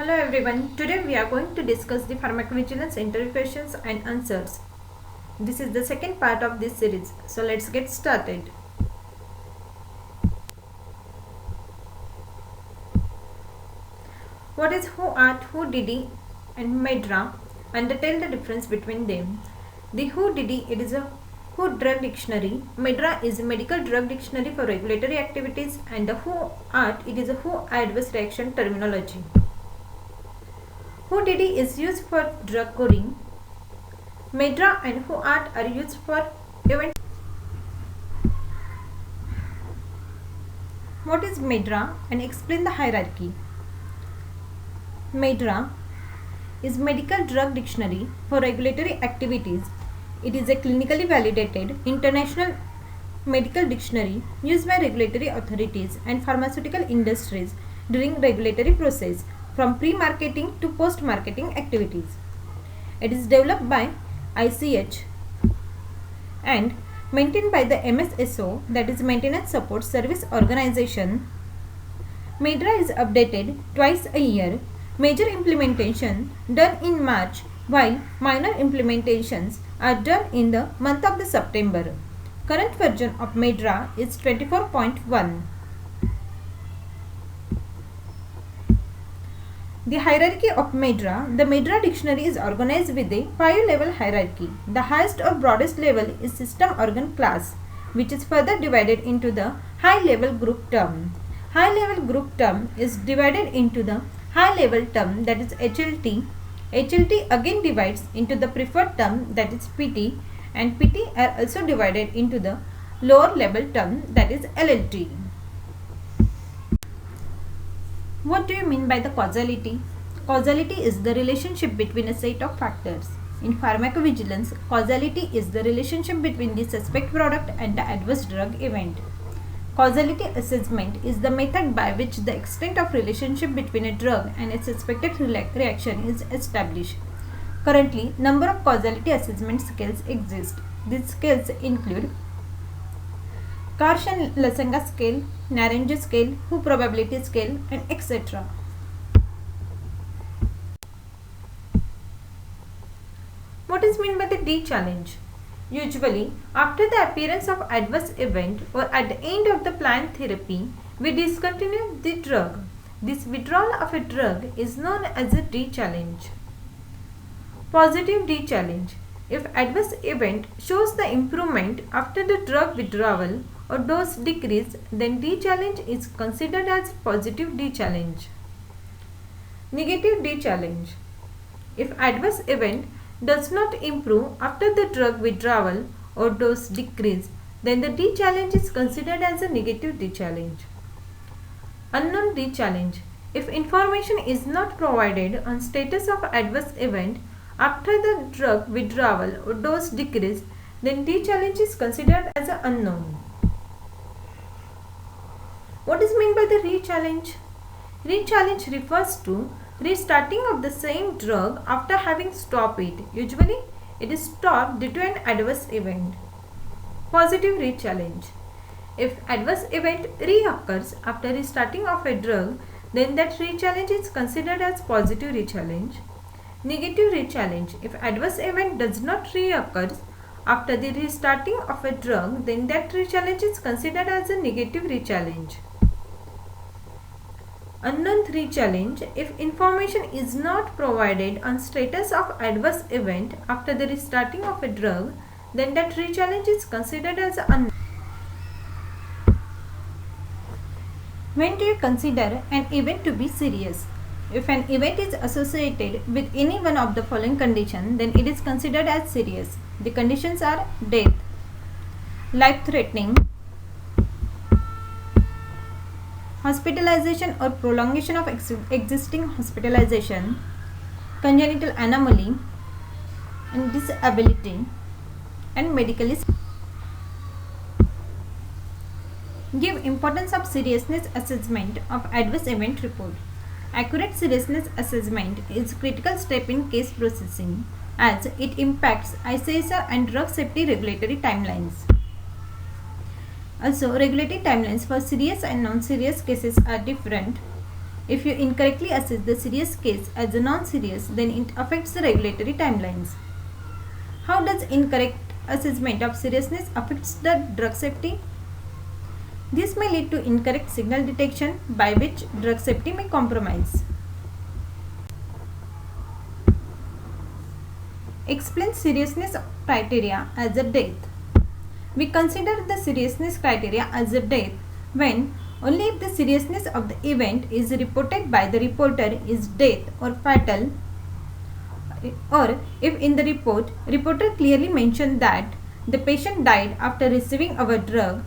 Hello everyone, today we are going to discuss the pharmacovigilance interview questions and answers. This is the second part of this series, so let's get started. What is Who-Art, Who-Didi and MedDRA, and tell the difference between them. The Who-Didi, it is a Who drug dictionary. MedDRA is a medical drug dictionary for regulatory activities, and the Who-Art, it is a Who adverse reaction terminology. Who-Didi is used for drug coding. MedDRA and Who-Art are used for event. What is MedDRA and explain the hierarchy. MedDRA is medical drug dictionary for regulatory activities. It is a clinically validated international medical dictionary used by regulatory authorities and pharmaceutical industries during regulatory process from pre-marketing to post-marketing activities. It is developed by ICH and maintained by the MSSO, that is Maintenance Support Service Organization. MedDRA is updated twice a year. Major implementation done in March, while minor implementations are done in the month of the September. Current version of MedDRA is 24.1. The hierarchy of MedDRA. The MedDRA dictionary is organized with a 5-level hierarchy. The highest or broadest level is system organ class, which is further divided into the high-level group term. High-level group term is divided into the high-level term, that is HLT. HLT again divides into the preferred term, that is PT, and PT are also divided into the lower level term, that is LLT. What do you mean by the causality? Causality is the relationship between a set of factors. In pharmacovigilance, causality is the relationship between the suspect product and the adverse drug event. Causality assessment is the method by which the extent of relationship between a drug and a suspected reaction is established. Currently, number of causality assessment scales exist. These scales include Karsh-Lassenga scale, Narenge scale, Who probability scale, and etc. What is meant by the D challenge? Usually, after the appearance of adverse event or at the end of the planned therapy, we discontinue the drug. This withdrawal of a drug is known as a D challenge. Positive D challenge. If adverse event shows the improvement after the drug withdrawal or dose decrease, then D challenge is considered as positive D challenge. Negative D challenge. If adverse event does not improve after the drug withdrawal or dose decrease, then the D challenge is considered as a negative D challenge. Unknown D challenge. If information is not provided on status of adverse event after the drug withdrawal or dose decrease, then D challenge is considered as an unknown. What is meant by the re-challenge? Re-challenge refers to restarting of the same drug after having stopped it. Usually, it is stopped due to an adverse event. Positive re-challenge. If adverse event reoccurs after restarting of a drug, then that re-challenge is considered as positive re-challenge. Negative re-challenge. If adverse event does not reoccur after the restarting of a drug, then that re-challenge is considered as a negative re-challenge. Unknown re-challenge. If information is not provided on status of adverse event after the restarting of a drug, then that re-challenge is considered as unknown. When do you consider an event to be serious? If an event is associated with any one of the following conditions, then it is considered as serious. The conditions are death, life-threatening, hospitalization or prolongation of existing hospitalization, congenital anomaly, and disability, and medically. Give importance of seriousness assessment of adverse event report. Accurate seriousness assessment is a critical step in case processing as it impacts ICSR and drug safety regulatory timelines. Also, regulatory timelines for serious and non-serious cases are different. If you incorrectly assess the serious case as a non-serious, then it affects the regulatory timelines. How does incorrect assessment of seriousness affects the drug safety? This may lead to incorrect signal detection, by which drug safety may compromise. Explain seriousness criteria as a death. We consider the seriousness criteria as a death when only if the seriousness of the event is reported by the reporter is death or fatal, or if in the reporter clearly mentioned that the patient died after receiving our drug,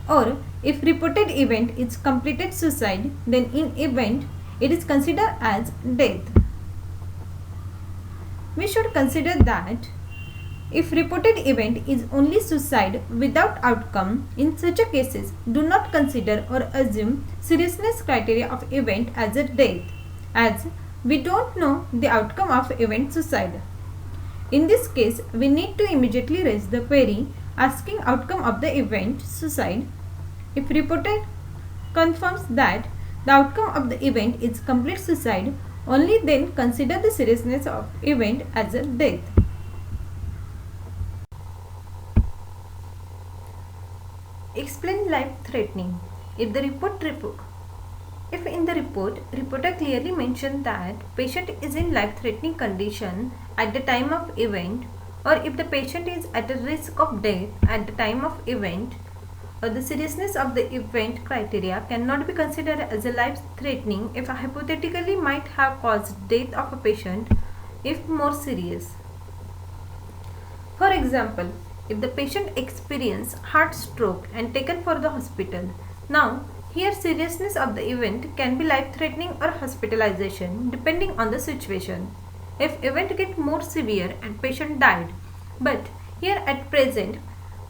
or if reported event is completed suicide, then in event it is considered as death. We should consider that if reported event is only suicide without outcome, in such a cases do not consider or assume seriousness criteria of event as a death, as we don't know the outcome of event suicide. In this case, we need to immediately raise the query asking outcome of the event suicide. If reported confirms that the outcome of the event is complete suicide, only then consider the seriousness of event as a death. Explain life-threatening. If in the report, reporter clearly mentioned that patient is in life-threatening condition at the time of event, or if the patient is at a risk of death at the time of event, or the seriousness of the event criteria cannot be considered as a life-threatening if hypothetically might have caused death of a patient if more serious. For example, if the patient experienced heart stroke and taken for the hospital, now here seriousness of the event can be life-threatening or hospitalization depending on the situation. If event get more severe and patient died, but here at present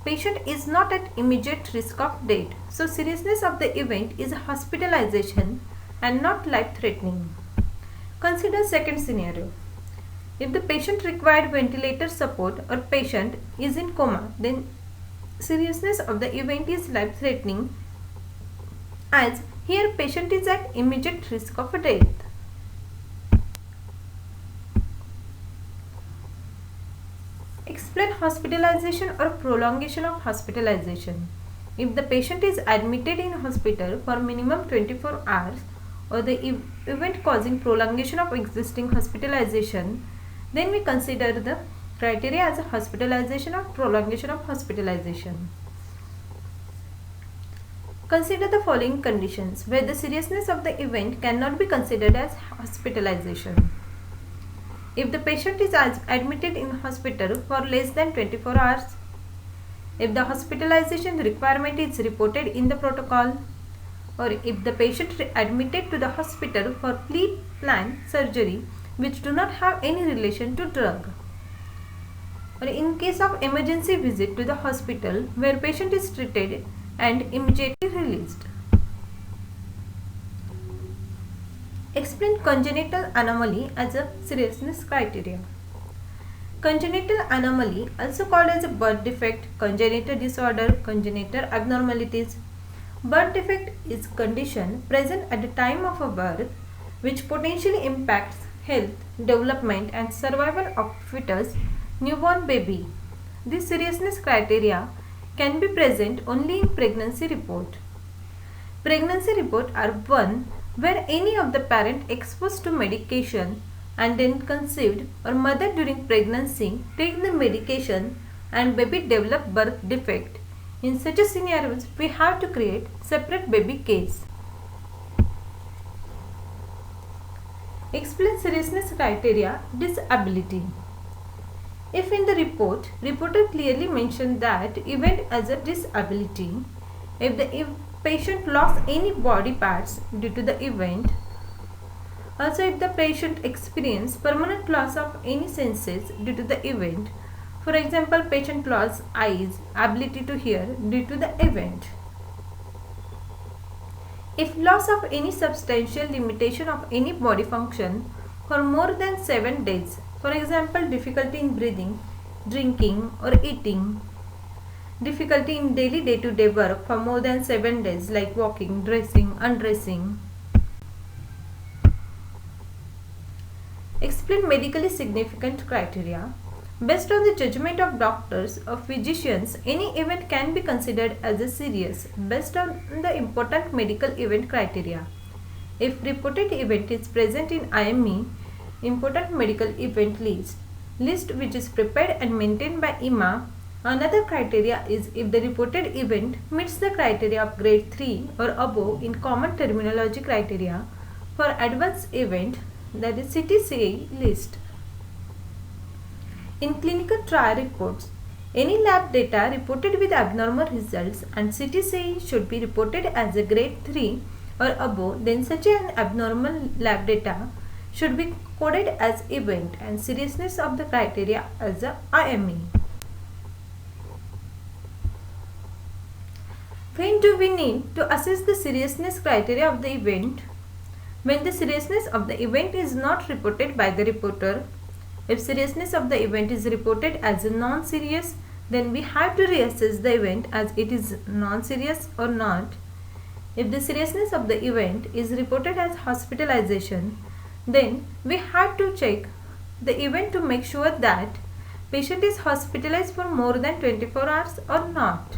patient is not at immediate risk of death, so seriousness of the event is hospitalization and not life-threatening. Consider second scenario. If the patient required ventilator support or patient is in coma, then seriousness of the event is life-threatening, as here patient is at immediate risk of death. Explain hospitalization or prolongation of hospitalization. If the patient is admitted in hospital for minimum 24 hours or the event causing prolongation of existing hospitalization, then we consider the criteria as a hospitalization or prolongation of hospitalization. Consider the following conditions where the seriousness of the event cannot be considered as hospitalization. If the patient is admitted in hospital for less than 24 hours, if the hospitalization requirement is reported in the protocol, or if the patient admitted to the hospital for pre-planned surgery which do not have any relation to drug, or in case of emergency visit to the hospital where patient is treated and immediately released. Explain congenital anomaly as a seriousness criteria. Congenital anomaly, also called as a birth defect, congenital disorder, congenital abnormalities. Birth defect is condition present at the time of a birth which potentially impacts health, development and survival of fetus, newborn baby. This seriousness criteria can be present only in pregnancy report. Pregnancy report are one where any of the parent exposed to medication and then conceived, or mother during pregnancy take the medication and baby develop birth defect. In such a scenarios, we have to create separate baby case. Explain seriousness criteria disability. If in the report, reporter clearly mentioned that event as a disability, if the patient lost any body parts due to the event, also if the patient experienced permanent loss of any senses due to the event, for example patient lost eyes, ability to hear due to the event. If loss of any substantial limitation of any body function for more than 7 days, for example difficulty in breathing, drinking or eating, difficulty in daily day-to-day work for more than 7 days like walking, dressing, undressing, Explain medically significant criteria. Based on the judgment of doctors or physicians, any event can be considered as a serious based on the important medical event criteria. If reported event is present in IME, important medical event list which is prepared and maintained by IMA, another criteria is if the reported event meets the criteria of grade 3 or above in common terminology criteria for advanced event, that is CTCAE list. In clinical trial reports, any lab data reported with abnormal results and CTCAE should be reported as a grade 3 or above, then such an abnormal lab data should be coded as event and seriousness of the criteria as a IME. When do we need to assess the seriousness criteria of the event? When the seriousness of the event is not reported by the reporter. If seriousness of the event is reported as a non-serious, then we have to reassess the event as it is non-serious or not. If the seriousness of the event is reported as hospitalization, then we have to check the event to make sure that patient is hospitalized for more than 24 hours or not.